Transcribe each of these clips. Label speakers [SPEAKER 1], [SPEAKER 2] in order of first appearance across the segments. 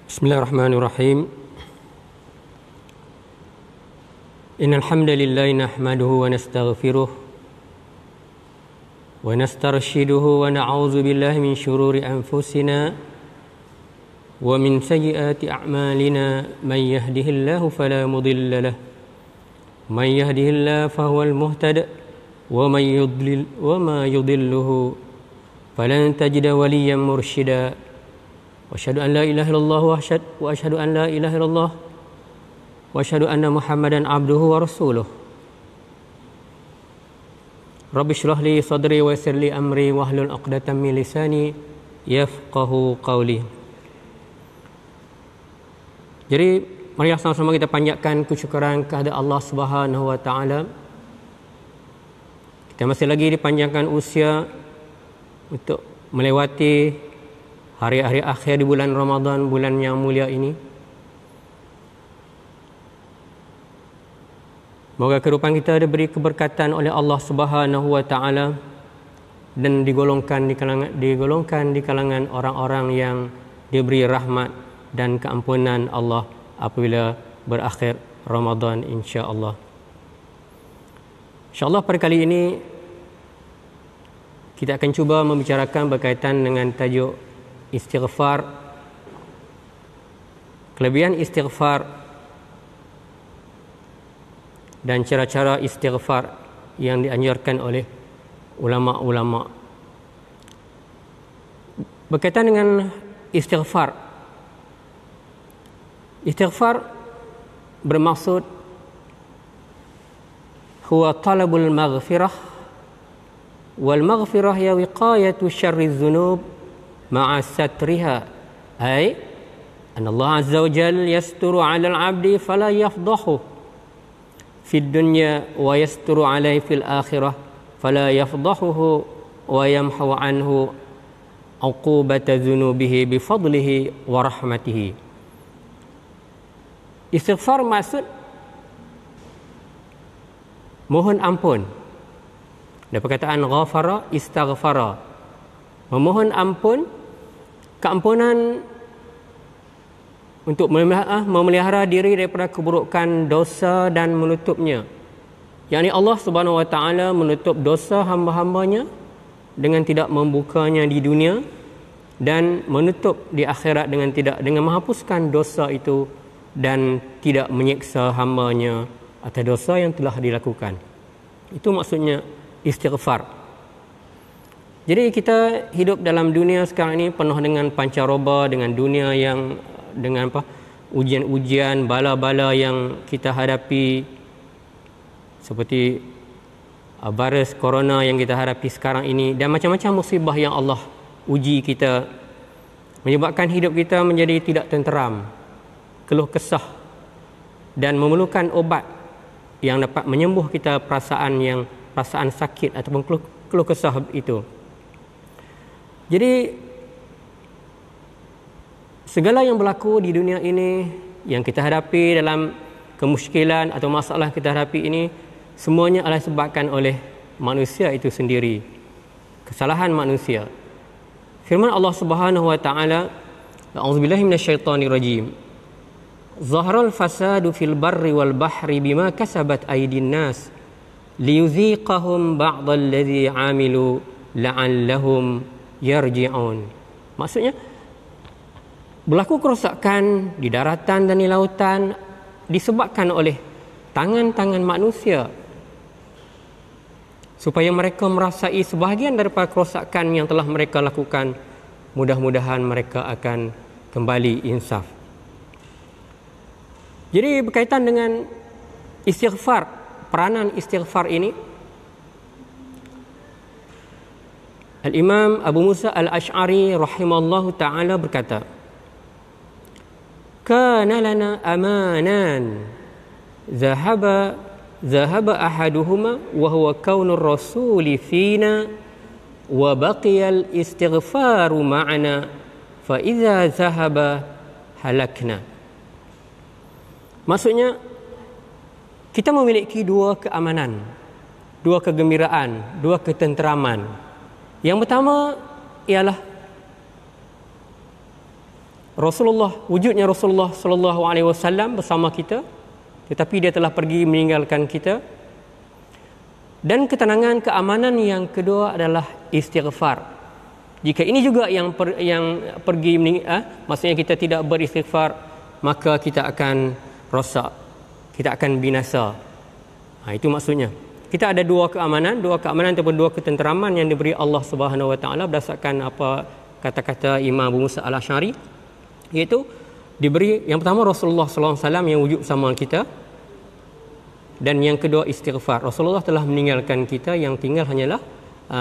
[SPEAKER 1] Bismillahirrahmanirrahim. Innal hamdalillah nahmaduhu wa nastaghfiruh wa nastarshiduhu wa na'udzu billahi min shururi anfusina wa min sayyiati a'malina may yahdihillahu fala mudilla lahu may yahdihillahu fahuwal muhtadi wa may yudlilhu falan tajida waliyyan mursyida. وأشهد أن لا إله إلا الله وأشهد أن لا إله إلا الله وأشهد أن محمدا عبده ورسوله. رب اشرح لي صدري ويسر لي أمري واحلل عقدة من لساني يفقهوا قولي. Jadi mari sama-sama kita panjatkan kesyukuran kepada Allah Subhanahu wa taala. Kita masih lagi dipanjangkan usia untuk melewati hari-hari akhir di bulan Ramadan, bulan yang mulia ini. Moga kehidupan kita diberi keberkatan oleh Allah Subhanahu wa taala dan digolongkan di kalangan orang-orang yang diberi rahmat dan keampunan Allah apabila berakhir Ramadan, insya-Allah. Insya-Allah pada kali ini kita akan cuba membicarakan berkaitan dengan tajuk istighfar, kelebihan istighfar dan cara-cara istighfar yang dianjurkan oleh ulama-ulama. Berkaitan dengan istighfar, istighfar bermaksud huwa talabul maghfirah wal maghfirah ya wiqayatu syarri dzunub مع سترها، أي أن الله عز وجل يستر على العبد فلا يفضحه في الدنيا ويستر عليه في الآخرة فلا يفضحه ويمحو عنه عقوبة ذنوبه بفضله ورحمته. Istighfar maksud mohon ampun. Ada perkataan ghafara, istaghfara, memohon ampun, keampunan untuk memelihara diri daripada keburukan dosa dan menutupnya. Yakni Allah Subhanahu wa taala menutup dosa hamba-hambanya dengan tidak membukanya di dunia dan menutup di akhirat dengan menghapuskan dosa itu dan tidak menyiksa hambanya atas dosa yang telah dilakukan. Itu maksudnya istighfar. Jadi kita hidup dalam dunia sekarang ini penuh dengan pancaroba, dengan dunia yang dengan ujian-ujian, bala-bala yang kita hadapi, seperti virus corona yang kita hadapi sekarang ini dan macam-macam musibah yang Allah uji kita, menyebabkan hidup kita menjadi tidak tenteram, keluh kesah dan memerlukan obat yang dapat menyembuh kita perasaan sakit ataupun keluh kesah itu. Jadi segala yang berlaku di dunia ini yang kita hadapi dalam kemusykilan atau masalah kita hadapi ini semuanya adalah disebabkan oleh manusia itu sendiri, kesalahan manusia. Firman Allah Subhanahu wa taala, a'udzubillahi minasyaitonir rajim. Zaharal fasadu fil barri wal bahri bima kasabat aydin nas liyuziqahum ba'dal ladzi 'amilu la'allahum yarji'un. Maksudnya berlaku kerosakan di daratan dan di lautan disebabkan oleh tangan-tangan manusia, supaya mereka merasai sebahagian daripada kerosakan yang telah mereka lakukan. Mudah-mudahan mereka akan kembali insaf. Jadi berkaitan dengan istighfar, peranan istighfar ini, Al-Imam Abu Musa Al-Ash'ari rahimallahu ta'ala berkata, kana lana amanan zahaba ahaduhuma wa huwa kaunur rasuli fina wa baqiyal istighfaru ma'ana fa idza zahaba halakna. Maksudnya kita memiliki dua keamanan, dua kegembiraan, dua ketenteraman. Yang pertama ialah wujudnya Rasulullah sallallahu alaihi wasallam bersama kita, tetapi dia telah pergi meninggalkan kita. Dan ketenangan, keamanan yang kedua adalah istighfar. Jika ini juga yang pergi maksudnya kita tidak beristighfar, maka kita akan rosak, kita akan binasa. Itu maksudnya. Kita ada dua keamanan ataupun dua ketenteraman yang diberi Allah Subhanahu Wa Taala berdasarkan apa kata-kata Imam Abu Musa Al-Asy'ari, iaitu diberi yang pertama Rasulullah sallallahu alaihi wasallam yang wujud sama kita, dan yang kedua istighfar. Rasulullah telah meninggalkan kita, yang tinggal hanyalah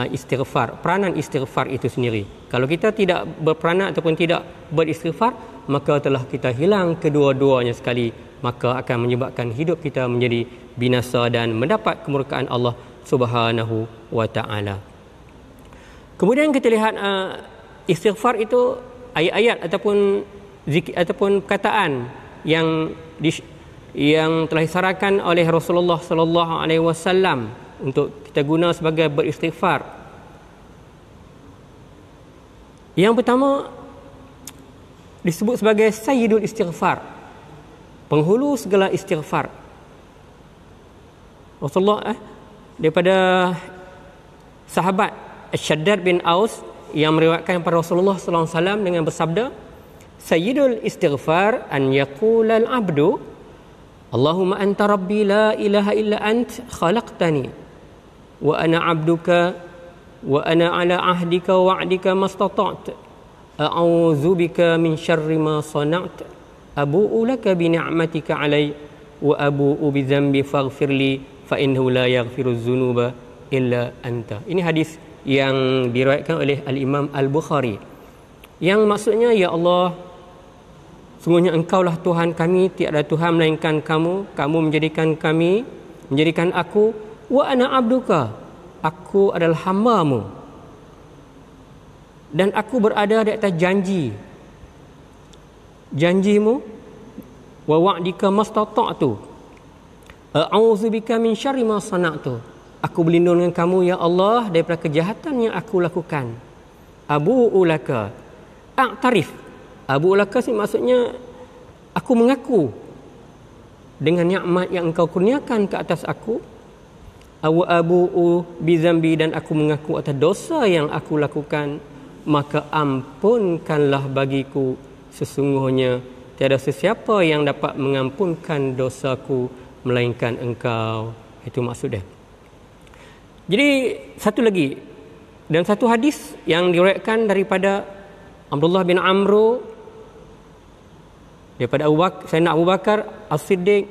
[SPEAKER 1] istighfar, peranan istighfar itu sendiri. Kalau kita tidak berperanan ataupun tidak beristighfar, maka telah kita hilang kedua-duanya sekali, maka akan menyebabkan hidup kita menjadi binasa dan mendapat kemurkaan Allah Subhanahu wa taala. Kemudian kita lihat istighfar itu ayat-ayat ataupun zikir ataupun perkataan yang telah disyaratkan oleh Rasulullah sallallahu alaihi wasallam untuk kita guna sebagai beristighfar. Yang pertama disebut sebagai sayyidul istighfar, penghulu segala istighfar. Rasulullah daripada sahabat Syaddad bin Aus yang meriwayatkan kepada Rasulullah sallallahu alaihi wasallam dengan bersabda, sayyidul istighfar an yaqula al-'abdu Allahumma anta rabbi la ilaha illa ant khalaqtani wa ana 'abduka wa ana 'ala 'ahdika wa 'adika mastata'tu a'udzu bika min syarri ma sana'tu abu'u laka bi ni'matika 'alai wa abu'u bi dhanbi faghfirli fa innahu la yaghfiru dzunuba illa anta. Ini hadis yang diriwayatkan oleh Al-Imam Al-Bukhari, yang maksudnya, ya Allah, sungguhnya Engkaulah Tuhan kami, tiada Tuhan melainkan Kamu. Kamu menjadikan aku, wa ana abduka, aku adalah hamba-Mu, dan aku berada di atas janji-Mu, wa wa'dika mastata'tu a'udzu bika min syarri ma sana'tu. Aku berlindung dengan Kamu, ya Allah, daripada kejahatan yang aku lakukan. Abu'u laka, a'tarif. Abu ulaka sini maksudnya aku mengaku dengan nikmat yang Engkau kurniakan ke atas aku. Abu'u bizambi, dan aku mengaku atas dosa yang aku lakukan. Maka ampunkanlah bagiku, sesungguhnya tiada sesiapa yang dapat mengampunkan dosaku melainkan Engkau. Itu maksudnya. Jadi satu lagi, dan satu hadis yang diriwayatkan daripada Abdullah bin Amr daripada Sayyidina Abu Bakar As-Siddiq,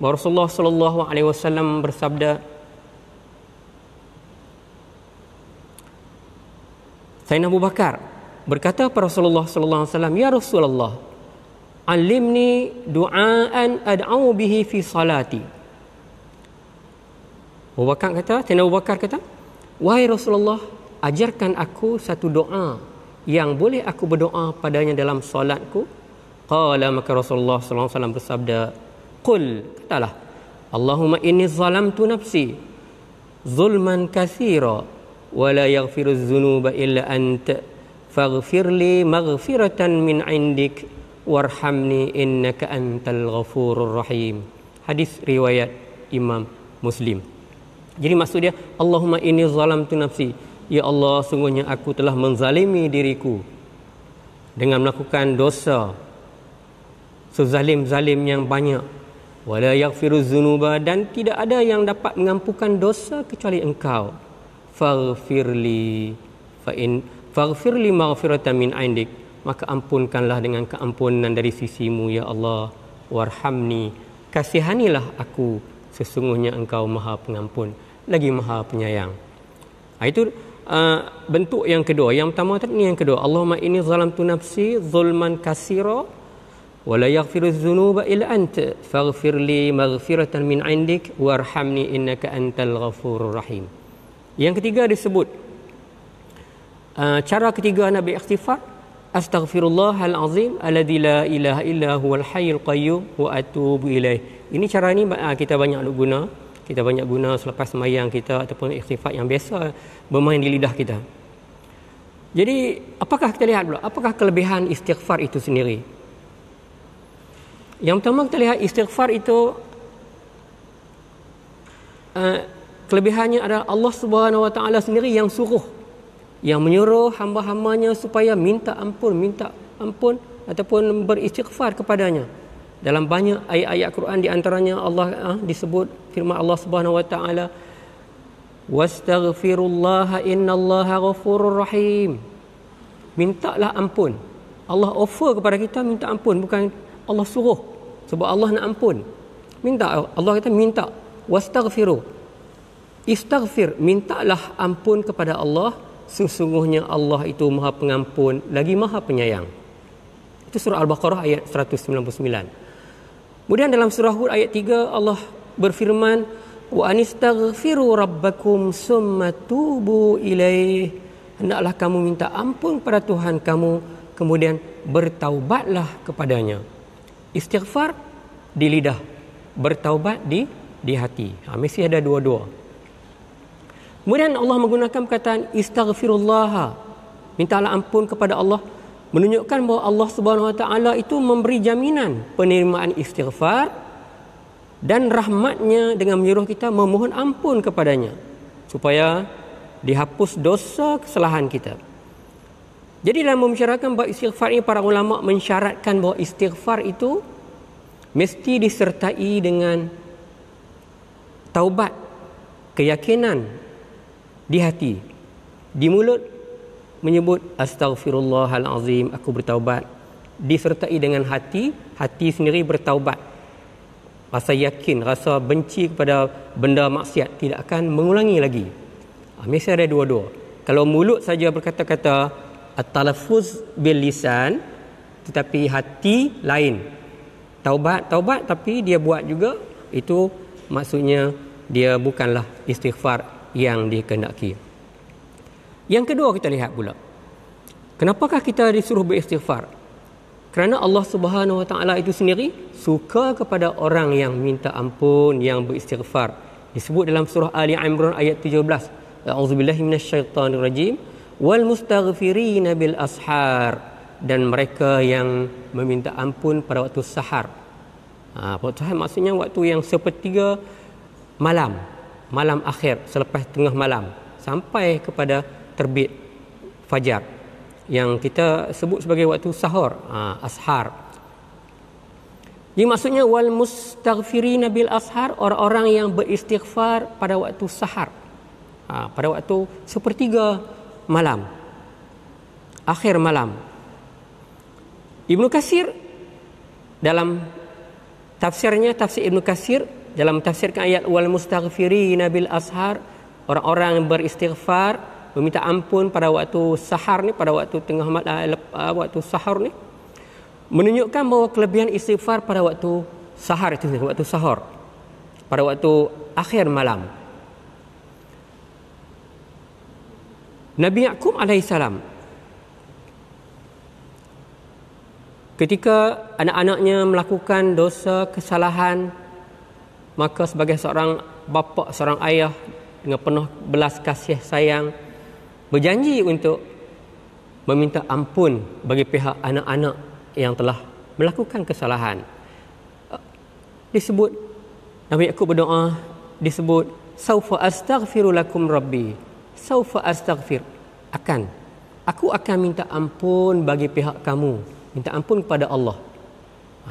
[SPEAKER 1] bahawa Rasulullah sallallahu alaihi wasallam bersabda, Sayyidina Abu Bakar berkata kepada Rasulullah sallallahu alaihi wasallam, ya Rasulullah, alimni du'aan ad'u bihi fi salati. Sayyidina Abu Bakar kata, wahai Rasulullah, ajarkan aku satu doa yang boleh aku berdoa padanya dalam solatku. Qala, maka Rasulullah sallallahu alaihi wasallam bersabda, qul, katalah, Allahumma inni zalamtu nafsi zulman katsira wa la yaghfiru dzunuba illa anta faghfirli maghfiratan min 'indik warhamni innaka antal ghafurur rahim. Hadis riwayat Imam Muslim. Jadi maksud dia, Allahumma inni zalamtu nafsi, ya Allah, sungguhnya aku telah menzalimi diriku dengan melakukan dosa sezalim-zalim yang banyak. Wala yaghfiru dzunuba, dan tidak ada yang dapat mengampunkan dosa kecuali Engkau. Faghfirli maghfiratan min 'indik, maka ampunkanlah dengan keampunan dari sisimu, ya Allah. Warhamni, kasihanilah aku, sesungguhnya Engkau Maha Pengampun lagi Maha Penyayang. Itu bentuk yang kedua. Yang pertama tadi, ini yang kedua. Allahumma inni zalamtu nafsi zulman katsira wa la yaghfiru dzunuba illa anta faghfirli maghfiratan min 'indik warhamni innaka antal ghafurur rahim. Yang ketiga disebut cara ketiga Nabi istighfar, astaghfirullahal azim alladzi la ilaha illa huwal hayyul qayyum wa atubu ilaih. Ini cara ni kita banyak guna. Kita banyak guna selepas sembahyang kita ataupun istighfar yang biasa bermain di lidah kita. Jadi apakah kita lihat pula, apakah kelebihan istighfar itu sendiri? Yang pertama kita lihat istighfar itu kelebihannya adalah Allah Subhanahu Wa Taala sendiri yang suruh, yang menyuruh hamba-hambanya supaya minta ampun ataupun beristighfar kepadanya. Dalam banyak ayat-ayat Quran di antaranya Allah disebut firman Allah Subhanahu Wa Taala, wastaghfirullaha innallaha ghafurur rahim. Mintalah ampun. Allah offer kepada kita minta ampun, bukan Allah suruh. Sebab Allah nak ampun. Minta, Allah kata minta. Wastaghfiru. Istaghfir, mintalah ampun kepada Allah. Sesungguhnya Allah itu Maha Pengampun lagi Maha Penyayang. Itu surah Al-Baqarah ayat 199. Kemudian dalam surah Hud ayat 3 Allah berfirman, wa anistaghfiru rabbakum summa tubu ilaih. Hendaklah kamu minta ampun kepada Tuhan kamu, kemudian bertaubatlah kepadanya. Istighfar di lidah, bertaubat di hati. Mesti ada dua-dua. Kemudian Allah menggunakan perkataan istaghfirullah, mintalah ampun kepada Allah, menunjukkan bahawa Allah Subhanahu Wa Taala itu memberi jaminan penerimaan istighfar dan rahmatnya dengan menyuruh kita memohon ampun kepadanya supaya dihapus dosa kesalahan kita. Jadi dalam membicarakan bab istighfar ini, para ulama mensyaratkan bahawa istighfar itu mesti disertai dengan taubat, keyakinan di hati. Di mulut menyebut astaghfirullahalazim, aku bertaubat. Disertai dengan hati sendiri bertaubat. Rasa yakin, rasa benci kepada benda maksiat, tidak akan mengulangi lagi. Mesti ada dua-dua. Kalau mulut saja berkata-kata at-talaffuz bil lisan, tetapi hati lain. Taubat tapi dia buat juga, itu maksudnya dia bukanlah istighfar yang dikehendaki. Yang kedua kita lihat pula, kenapakah kita disuruh beristighfar? Kerana Allah Subhanahu Wa Taala itu sendiri suka kepada orang yang minta ampun, yang beristighfar. Disebut dalam surah Ali Imran ayat 17. A'udzubillahi minasyaitonirrajim. Wal mustaghfirina bil ashar, dan mereka yang meminta ampun pada waktu sahar. Waktu sahar maksudnya waktu yang sepertiga malam akhir selepas tengah malam sampai kepada terbit fajar, yang kita sebut sebagai waktu sahur, ashar. Jadi maksudnya wal mustaghfirina bil ashar, orang-orang yang beristighfar pada waktu sahar, pada waktu sepertiga malam, akhir malam. Ibnu Katsir dalam tafsirnya, tafsir Ibnu Katsir dalam tafsirkan ayat wal mustaghfirina bil ashar, orang-orang yang beristighfar, meminta ampun pada waktu sahar ni, pada waktu tengah malam, waktu sahur ni, menunjukkan bahawa kelebihan istighfar pada waktu sahar itu, waktu sahur, pada waktu akhir malam. Nabi Yaqub alaihissalam ketika anak-anaknya melakukan dosa kesalahan, maka sebagai seorang bapa, seorang ayah dengan penuh belas kasih sayang, berjanji untuk meminta ampun bagi pihak anak-anak yang telah melakukan kesalahan. Disebut Nabi Yaqub berdoa, disebut saufa astaghfiru lakum rabbi, saufa astaghfir, aku akan minta ampun bagi pihak kamu, minta ampun kepada Allah.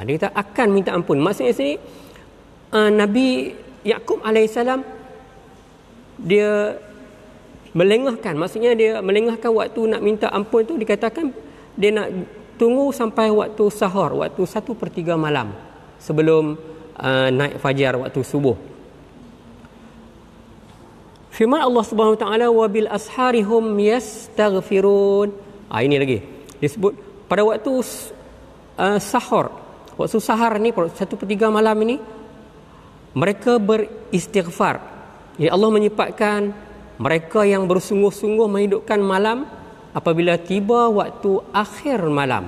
[SPEAKER 1] Dia kata akan minta ampun. Maksudnya sini Nabi Yaqub alaihissalam dia melengahkan, maksudnya dia melengahkan waktu nak minta ampun itu, dikatakan dia nak tunggu sampai waktu sahur, waktu 1/3 malam sebelum naik fajar, waktu subuh. Firman Allah Subhanahu Wa Taala wabil asharihum yastaghfirun. Ini lagi disebut pada waktu sahur, waktu sahar ni, 1/3 malam ini, mereka beristighfar. Jadi Allah menyifatkan mereka yang bersungguh-sungguh menghidupkan malam apabila tiba waktu akhir malam.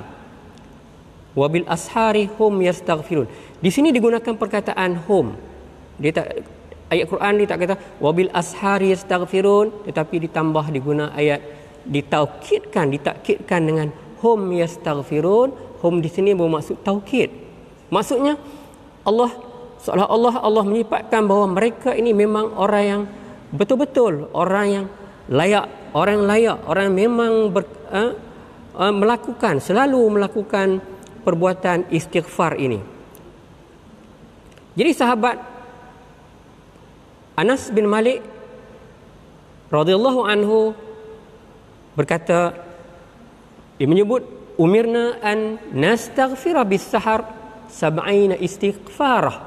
[SPEAKER 1] Wabil ashari hum yastaghfirun. Di sini digunakan perkataan hum. Dia tak, ayat Quran dia tak kata wabil ashari yastaghfirun, tetapi ditambah diguna ayat ditaukidkan dengan hum yastaghfirun. Hum di sini bermaksud taukid. Maksudnya Allah, seolah-olah Allah menyifatkan bahawa mereka ini memang orang yang betul-betul orang yang layak, orang yang memang selalu melakukan perbuatan istighfar ini. Jadi sahabat Anas bin Malik radhiyallahu anhu berkata, dia menyebut umirna an nastaghfira bis sahar sab'ina istighfarah.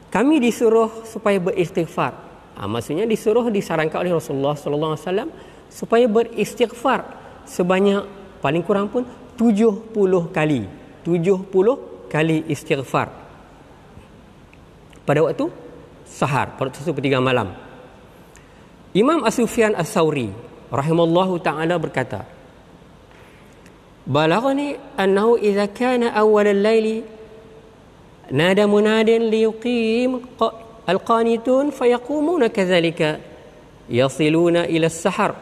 [SPEAKER 1] Kami disuruh supaya beristighfar. Maksudnya disarankan oleh Rasulullah sallallahu alaihi wasallam supaya beristighfar sebanyak paling kurang pun 70 kali. 70 kali istighfar pada waktu sahar, pada waktu sepertiga malam. Imam As-Sufyan As-Sauri rahimallahu ta'ala berkata, balaghani annahu idza kana awwal al-laili nada munadin liyuqim al-qanitun fayaqumuna kadzalika yasiluna ila as-sahar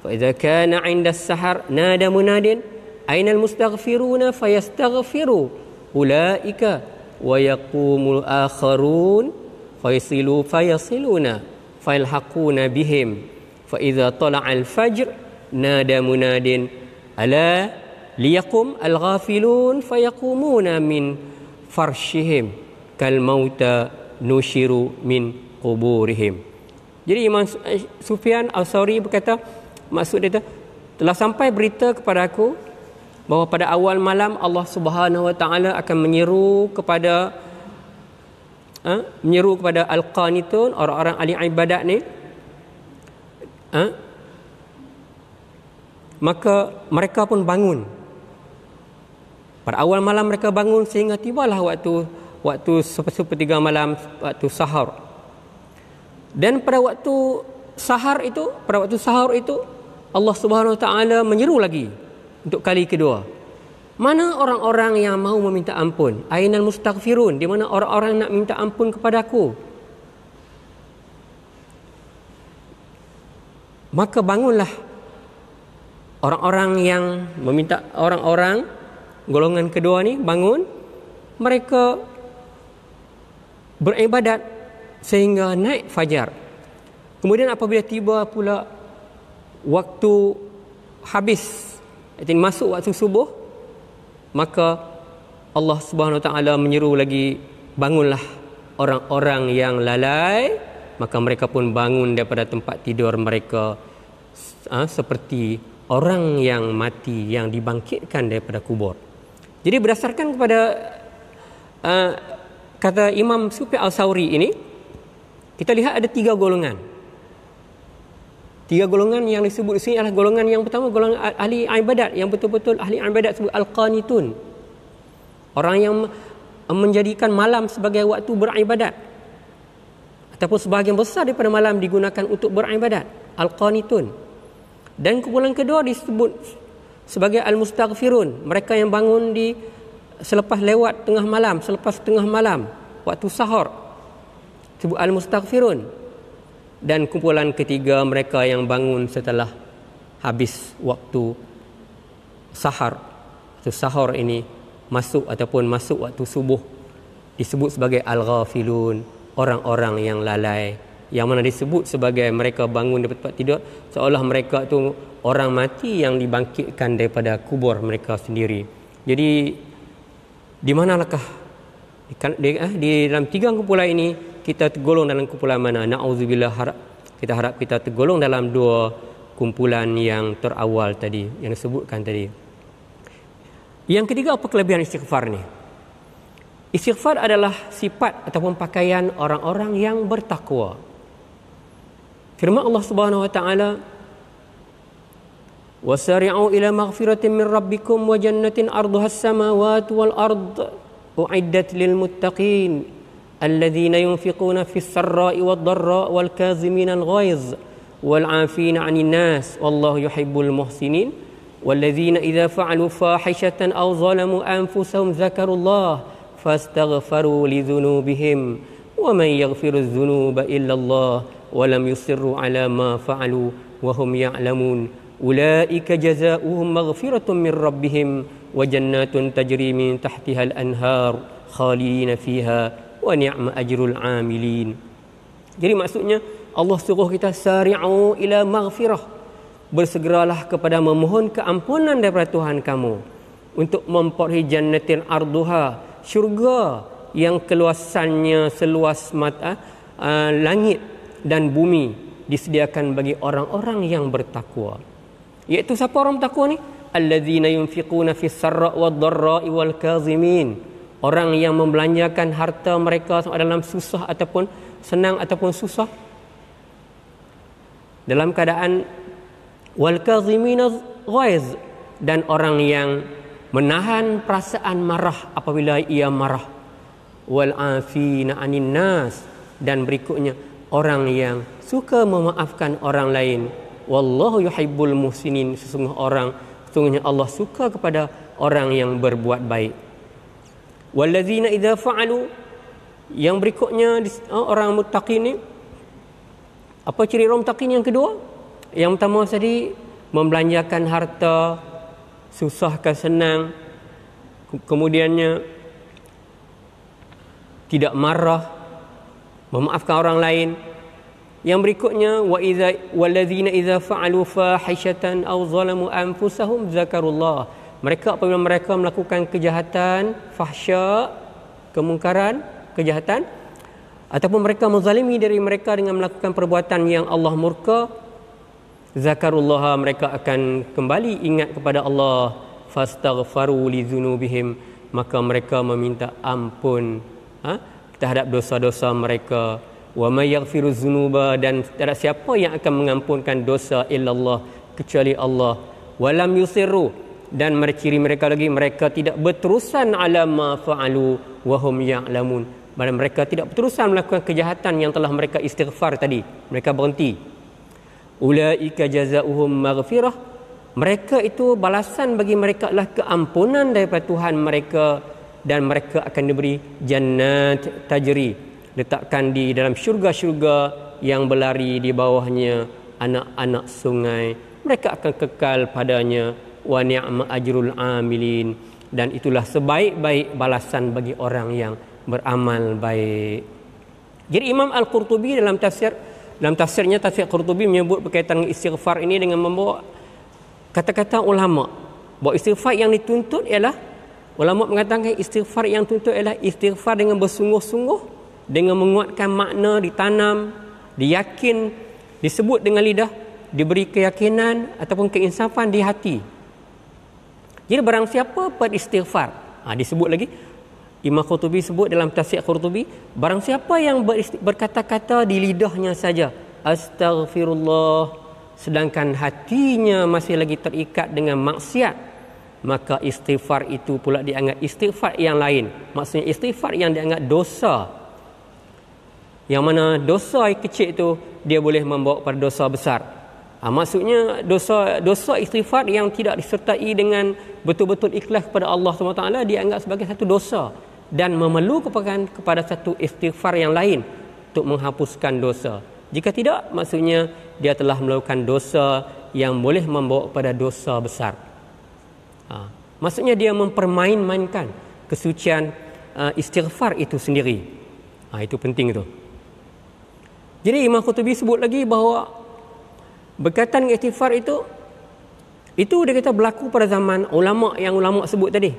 [SPEAKER 1] fa idza kana 'inda as-sahar nada munadin aina al-mustaghfiruna fayastaghfiru ulaika wa yaqumul akharun fayasiluna fayalhaquna bihim fa idza tala'al fajr nada munadin ala liyaqum al-ghafilun fayaqumuna min farshihim kal mauta nushiru min quburihim. Jadi Imam Sufyan Al-Sauri berkata, maksud dia telah sampai berita kepada aku bahawa pada awal malam Allah Subhanahu wa taala akan menyeru kepada al-qanitun, orang-orang ahli ibadat ni, maka mereka pun bangun. Pada awal malam mereka bangun sehingga tibalah waktu sepertiga malam, waktu sahur. Dan pada waktu sahur itu Allah Subhanahu wa taala menyeru lagi untuk kali kedua. Mana orang-orang yang mau meminta ampun? Ainal mustaghfirun? Di mana orang-orang nak minta ampun kepadaku? Maka bangunlah orang-orang yang meminta, orang-orang golongan kedua ni bangun, mereka beribadat sehingga naik fajar. Kemudian apabila tiba pula waktu habis, iaitu masuk waktu subuh, maka Allah Subhanahu wa taala menyeru lagi, bangunlah orang-orang yang lalai, maka mereka pun bangun daripada tempat tidur mereka seperti orang yang mati yang dibangkitkan daripada kubur. Jadi berdasarkan kepada kata Imam Sufyan Al-Sauri ini, kita lihat ada 3 golongan. 3 golongan yang disebut di sini adalah golongan yang pertama, golongan ahli ibadat, yang betul-betul ahli ibadat sebut al-qanitun. Orang yang menjadikan malam sebagai waktu beribadat, ataupun sebahagian besar daripada malam digunakan untuk beribadat, al-qanitun. Dan kumpulan kedua disebut sebagai al-mustaghfirun, mereka yang bangun selepas tengah malam, waktu sahur, disebut al-mustaghfirun. Dan kumpulan ketiga, mereka yang bangun setelah habis waktu sahur. Waktu sahur ini masuk waktu subuh, disebut sebagai al-ghafilun, orang-orang yang lalai, yang mana disebut sebagai mereka bangun daripada tempat tidur seolah mereka tu orang mati yang dibangkitkan daripada kubur mereka sendiri. Jadi di manalahkah di dalam 3 kumpulan ini kita tergolong dalam kumpulan mana? Na'udzubillah, kita harap kita tergolong dalam 2 kumpulan yang terawal tadi, yang disebutkan tadi. Yang ketiga, apa kelebihan istighfar ni? Istighfar adalah sifat ataupun pakaian orang-orang yang bertakwa. Firman Allah Subhanahu wa taala, "Wasari'u ila maghfiratin min rabbikum wa jannatin 'arduha as-samawati wal ard u'iddat lil muttaqin." الذين ينفقون في السراء والضراء والكاظمين الغيظ والعافين عن الناس والله يحب المحسنين والذين إذا فعلوا فاحشة أو ظلموا أنفسهم ذكروا الله فاستغفروا لذنوبهم ومن يغفر الذنوب إلا الله ولم يصروا على ما فعلوا وهم يعلمون أولئك جزاؤهم مغفرة من ربهم وجنات تجري من تحتها الأنهار khalidina fiha wa ni'ma ajrul amilin. Jadi maksudnya Allah suruh kita sari'u ila maghfirah, bersegeralah kepada memohon keampunan daripada Tuhan kamu untuk memperoleh jannatin arduha, syurga yang keluasannya seluas langit dan bumi, disediakan bagi orang-orang yang bertakwa. Iaitu siapa orang bertakwa ni? Alladzina yunfiquna fis sarra' wad dharra'i wal kazimin. Orang yang membelanjakan harta mereka dalam susah ataupun senang ataupun susah, dalam keadaan wal kazimina ghaiz, dan orang yang menahan perasaan marah apabila ia marah, wal afina 'anin nas, dan berikutnya orang yang suka memaafkan orang lain. Wallahu yuhibbul muhsinin, sesungguhnya Allah suka kepada orang yang berbuat baik. Wallazina idza fa'alu, yang berikutnya orang muttaqin ni, apa ciri orang muttaqin yang kedua? Yang pertama tadi membelanjakan harta, susah ke senang, kemudiannya tidak marah, memaafkan orang lain. Yang berikutnya wallazina idza fa'alu fahishatan aw zalamu anfusahum zakarullah. Mereka apabila mereka melakukan kejahatan, fahsya, kemungkaran, kejahatan, ataupun mereka menzalimi diri mereka dengan melakukan perbuatan yang Allah murka, zakarullah, mereka akan kembali ingat kepada Allah, fastaghfaru li dzunubihim, maka mereka meminta ampun terhadap dosa-dosa mereka. Wa may yaghfiru dzunuba, dan tidak siapa yang akan mengampunkan dosa illallah, kecuali Allah. Walam yusirru, dan ciri mereka lagi, mereka tidak berterusan ala ma fa'alu wa hum ya'lamun. Mereka tidak berterusan melakukan kejahatan yang telah mereka istighfar tadi, mereka berhenti. Ulaika jazaohum maghfirah, mereka itu balasan bagi mereka adalah keampunan daripada Tuhan mereka, dan mereka akan diberi jannat tajri, letakkan di dalam syurga-syurga yang berlari di bawahnya anak-anak sungai, mereka akan kekal padanya. Wa ni'ma ajrul amilin, dan itulah sebaik-baik balasan bagi orang yang beramal baik. Jadi Imam Al-Qurtubi dalam tafsirnya, tafsir Qurtubi menyebut berkaitan dengan istighfar ini dengan membawa kata-kata ulama, bahawa istighfar yang dituntut ialah, ulama mengatakan istighfar yang dituntut ialah istighfar dengan bersungguh-sungguh, dengan menguatkan makna, ditanam, diyakin, disebut dengan lidah, diberi keyakinan ataupun keinsafan di hati. Jadi barang siapa beristighfar, disebut lagi, Imam Qurtubi sebut dalam tafsir Qurtubi, barang siapa yang berkata-kata di lidahnya saja astaghfirullah, sedangkan hatinya masih lagi terikat dengan maksiat, maka istighfar itu pula dianggap istighfar yang lain. Maksudnya istighfar yang dianggap dosa, yang mana dosa yang kecil itu dia boleh membawa pada dosa besar. Maksudnya dosa istighfar yang tidak disertai dengan betul-betul ikhlas kepada Allah SWT dianggap sebagai satu dosa, dan memerlukan kepada satu istighfar yang lain untuk menghapuskan dosa. Jika tidak, maksudnya dia telah melakukan dosa yang boleh membawa kepada dosa besar. Maksudnya dia mempermain-mainkan kesucian istighfar itu sendiri. Itu penting itu. Jadi Imam Qurtubi sebut lagi bahawa berkaitan dengan istighfar itu dia kata berlaku pada zaman ulama yang ulama sebut tadi.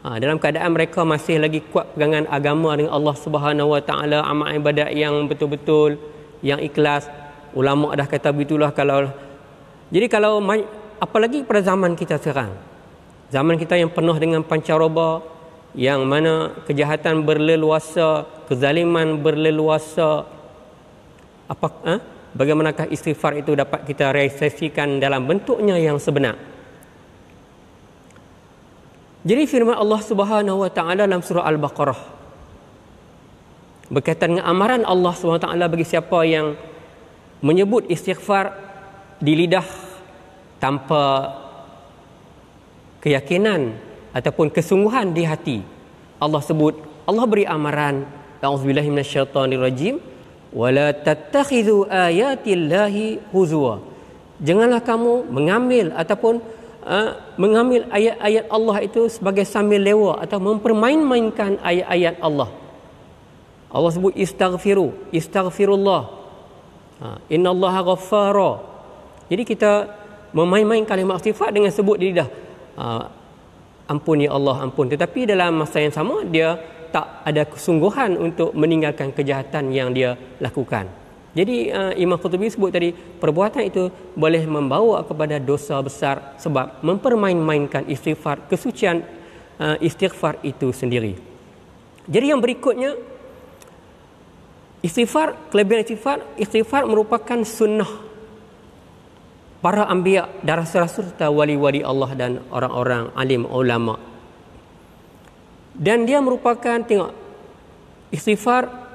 [SPEAKER 1] Dalam keadaan mereka masih lagi kuat pegangan agama dengan Allah Subhanahu Wa Taala, amal ibadat yang betul-betul, yang ikhlas. Ulama dah kata begitulah. Jadi kalau apalagi pada zaman kita sekarang, zaman kita yang penuh dengan pancaroba, yang mana kejahatan berleluasa, kezaliman berleluasa, bagaimanakah istighfar itu dapat kita realisasikan dalam bentuknya yang sebenar? Jadi firman Allah Subhanahu Wa Taala dalam surah Al-Baqarah berkaitan dengan amaran Allah Subhanahu Wa Taala bagi siapa yang menyebut istighfar di lidah tanpa keyakinan ataupun kesungguhan di hati. Allah beri amaran, a'udzubillahi minasyaitonirrajim, wala tattakhidhu ayatillahi huzwa. Janganlah kamu mengambil ataupun mengambil ayat-ayat Allah itu sebagai sambil lewa atau mempermain-mainkan ayat-ayat Allah. Allah sebut istaghfirullah, innallaha ghaffara. Jadi kita memain-main kalimah istighfar dengan sebut di lidah, ampun ya Allah, ampun. Tetapi dalam masa yang sama dia tak ada kesungguhan untuk meninggalkan kejahatan yang dia lakukan. Jadi Imam Qurtubi sebut tadi, perbuatan itu boleh membawa kepada dosa besar sebab mempermain-mainkan istighfar, kesucian istighfar itu sendiri. Jadi yang berikutnya, istighfar, kelebihan istighfar merupakan sunnah para anbiya dan rasul-rasul serta wali-wali Allah dan orang-orang alim ulama. Dan dia merupakan, tengok, istighfar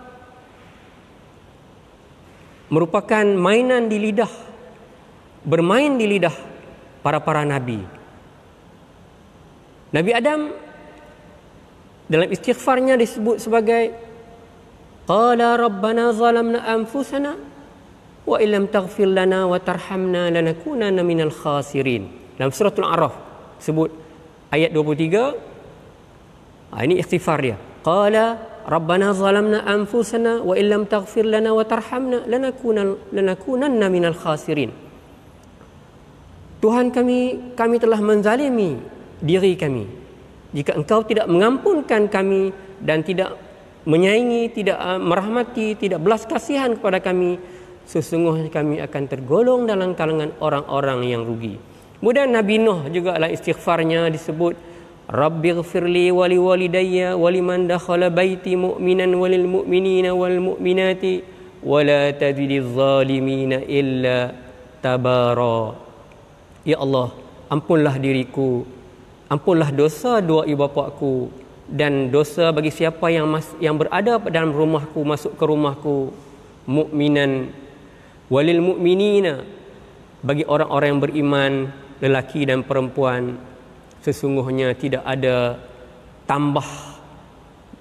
[SPEAKER 1] merupakan mainan di lidah, bermain di lidah para nabi. Nabi Adam dalam istighfarnya disebut sebagai qala rabbana zalamna anfusana wa illam taghfir lana wa tarhamna lanakunanna minal khasirin. Dalam suratul A'raf sebut ayat 23. Ini istighfar dia. Qala rabbana zalamna anfusana wa illam taghfir lana wa tarhamna lanakunanna minal khasirin. Tuhan kami telah menzalimi diri kami. Jika engkau tidak mengampunkan kami dan tidak menyayangi, tidak merahmati, tidak belas kasihan kepada kami, sesungguhnya kami akan tergolong dalam kalangan orang-orang yang rugi. Kemudian Nabi Nuh juga dalam istighfarnya disebut Rabbighfirli wa liwalidayya wa liman dakhala baiti mu'minan walil mu'minina wal mu'minati wa la tazidiz zalimina illa tabara. Ya Allah, ampunlah diriku, ampunlah dosa dua ibu bapakku dan dosa bagi siapa yang berada dalam rumahku, masuk ke rumahku, mukminan walil mu'minina, bagi orang-orang yang beriman, lelaki dan perempuan. Sesungguhnya tidak ada tambah,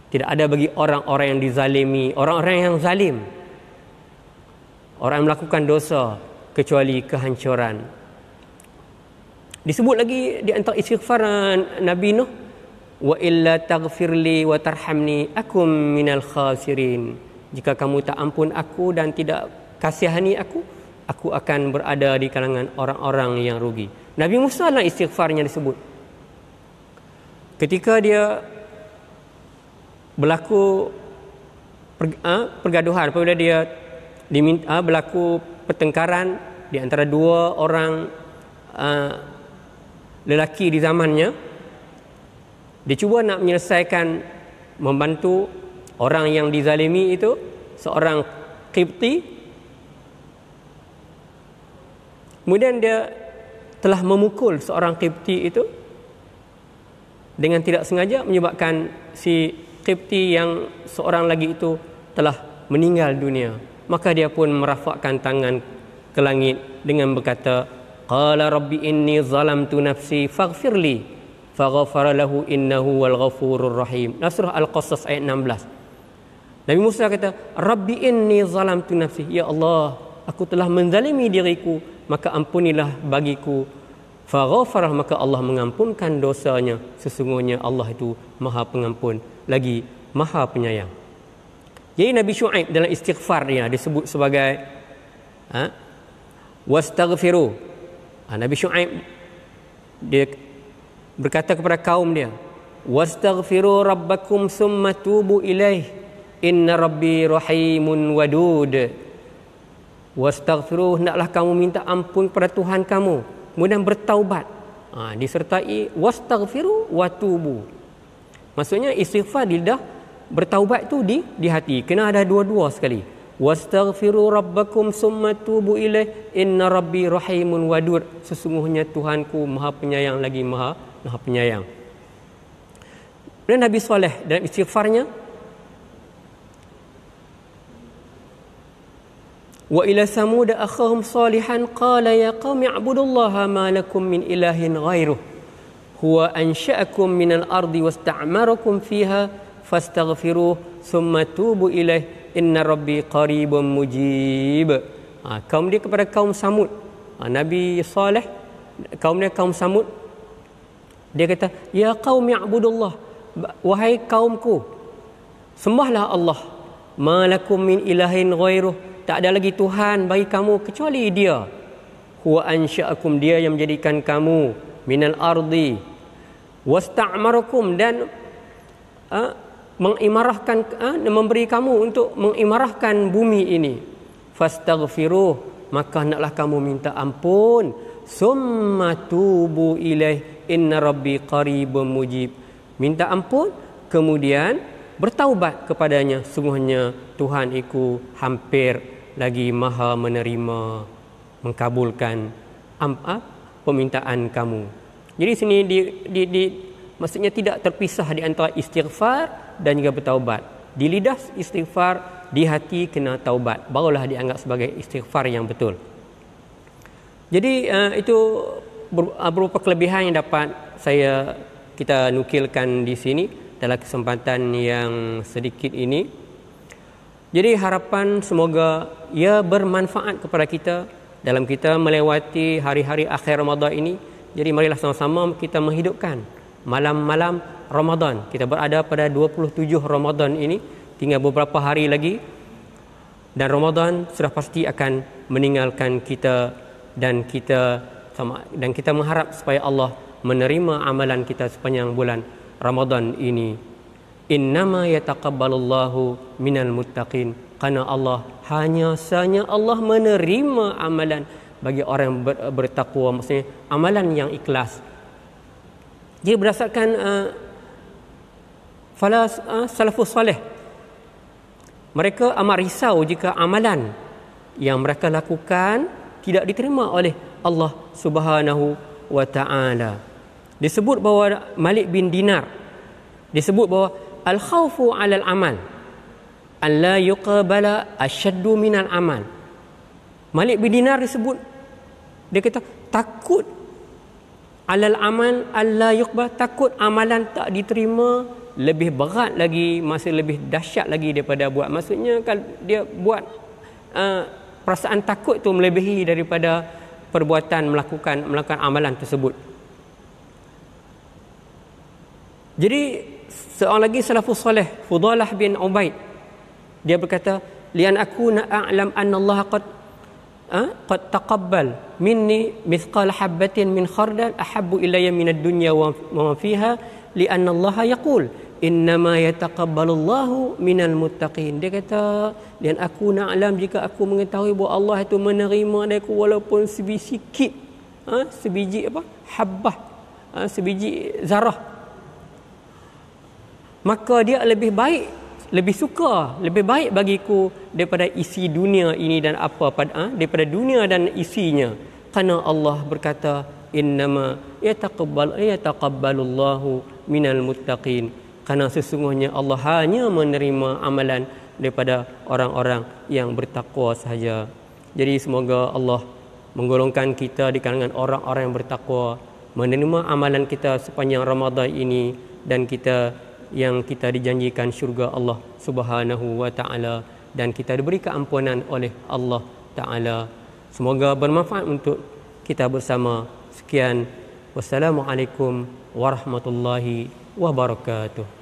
[SPEAKER 1] tidak ada bagi orang-orang yang dizalimi, orang-orang yang zalim, orang yang melakukan dosa, kecuali kehancuran. Disebut lagi di antara istighfar Nabi Nuh, wa illa taghfirli wa tarhamni akum minal khasirin. Jika kamu tak ampun aku dan tidak kasihani aku akan berada di kalangan orang-orang yang rugi. Nabi Musa dalam istighfarnya disebut, ketika dia berlaku pergaduhan, apabila dia berlaku pertengkaran di antara dua orang lelaki di zamannya, dia cuba nak menyelesaikan, membantu orang yang dizalimi itu, seorang Qibti. Kemudian dia telah memukul seorang Qibti itu dengan tidak sengaja, menyebabkan si Qibti yang seorang lagi itu telah meninggal dunia. Maka dia pun merafakkan tangan ke langit dengan berkata, qala rabbi inni zalamtu nafsi faghfirli faghfara lahu innahu wal ghafurur rahim. Surah Al-Qasas ayat 16. Nabi Musa kata, rabbi inni zalamtu nafsi, ya Allah, aku telah menzalimi diriku, maka ampunilah bagiku. Faghfarah, maka Allah mengampunkan dosanya. Sesungguhnya Allah itu Maha Pengampun lagi Maha Penyayang. Jadi Nabi Syuaib dalam istighfar dia disebut sebagai wastaghfiru. Nabi Syuaib dia berkata kepada kaum dia, wastaghfiru rabbakum summa tubu ilaih inna rabbi rahimun wadud. Wastaghfiru, hendaklah kamu minta ampun kepada Tuhan kamu, kemudian bertaubat. Disertai wastaghfiru watubu. Maksudnya istighfar di lidah, bertaubat itu di hati. Kena ada dua-dua sekali. Wastaghfiru rabbakum summa tubu ilaih inna rabbi rahimun wadud. Sesungguhnya Tuhanku Maha Penyayang lagi Maha Penyayang. Dan Nabi Saleh dalam istighfarnya, wa ila samud akhahum salihan qala ya qaumi ibudullaha ma lakum min ilahin ghairuh huwa ansha'akum minal ardi wasta'marakum fiha fastaghfiruh summa tubu ilaih inna rabbi qaribun mujib. Kaum dia kepada kaum Samud, Nabi Saleh kaum dia kaum Samud. Dia kata, ya qaum ya'budullah, wahai kaumku, sembahlah Allah. Malakum min ilahin ghairuh, tak ada lagi Tuhan bagi kamu kecuali Dia. Huwa ansha'akum, Dia yang menjadikan kamu minal ardi wasta'marakum, dan mengimarahkan, memberi kamu untuk mengimarahkan bumi ini. Fastaghfiruh, maka hendaklah kamu minta ampun. Summa tubu ilaih, inna rabbi qaribun mujib. Minta ampun, kemudian bertaubat kepadanya, sungguhnya Tuhan iku hampir lagi maha menerima, mengkabulkan permintaan kamu. Jadi sini maksudnya tidak terpisah di antara istighfar dan juga bertaubat. Di lidah istighfar, di hati kena taubat, barulah dianggap sebagai istighfar yang betul. Jadi itu berupa kelebihan yang dapat kita nukilkan di sini dalam kesempatan yang sedikit ini. Jadi harapan semoga ia bermanfaat kepada kita dalam kita melewati hari-hari akhir Ramadan ini. Jadi marilah sama-sama kita menghidupkan malam-malam Ramadan. Kita berada pada 27 Ramadan ini, tinggal beberapa hari lagi dan Ramadan sudah pasti akan meninggalkan kita, dan kita mengharap supaya Allah menerima amalan kita sepanjang bulan Ramadan ini. Innama yataqabbalullahu minal muttaqin, karena Allah hanya Allah menerima amalan bagi orang yang bertakwa, maksudnya amalan yang ikhlas. Dia berdasarkan salafus salih, mereka amat risau jika amalan yang mereka lakukan tidak diterima oleh Allah Subhanahu wa ta'ala. Disebut bahawa Malik bin Dinar, disebut bahawa al-khawfu 'alal amal an la yuqbala ashaddu minal amal. Malik bin Dinar disebut, dia kata takut alal amal alla yuqbal, takut amalan tak diterima lebih berat lagi, masih lebih dahsyat lagi daripada buat. Maksudnya kalau dia buat perasaan takut tu melebihi daripada perbuatan melakukan amalan tersebut. Jadi seorang lagi salafus soleh, Fudalah bin Ubaid, dia berkata, lian akuna a'lam anna Allah qad taqabbal minni mithqal habatin min khardal ahabbu ilayya min ad-dunya wa ma fiha li'anna Allah yaqul innama yataqabbalullahu minal muttaqin. Dia kata, dan aku na'lam, jika aku mengetahui bahawa Allah itu menerima dariku walaupun sebiji sikit, sebiji habbah, sebiji zarah, maka dia lebih baik, lebih suka, lebih baik bagiku daripada isi dunia ini dan daripada dunia dan isinya. Karena Allah berkata, innama yataqabbalullahu minal muttaqin, karena sesungguhnya Allah hanya menerima amalan daripada orang-orang yang bertakwa sahaja. Jadi semoga Allah menggolongkan kita di kalangan orang-orang yang bertakwa, menerima amalan kita sepanjang Ramadan ini, dan yang kita dijanjikan syurga Allah Subhanahu wa ta'ala, dan kita diberi keampunan oleh Allah ta'ala. Semoga bermanfaat untuk kita bersama. Sekian, wassalamualaikum warahmatullahi wabarakatuh.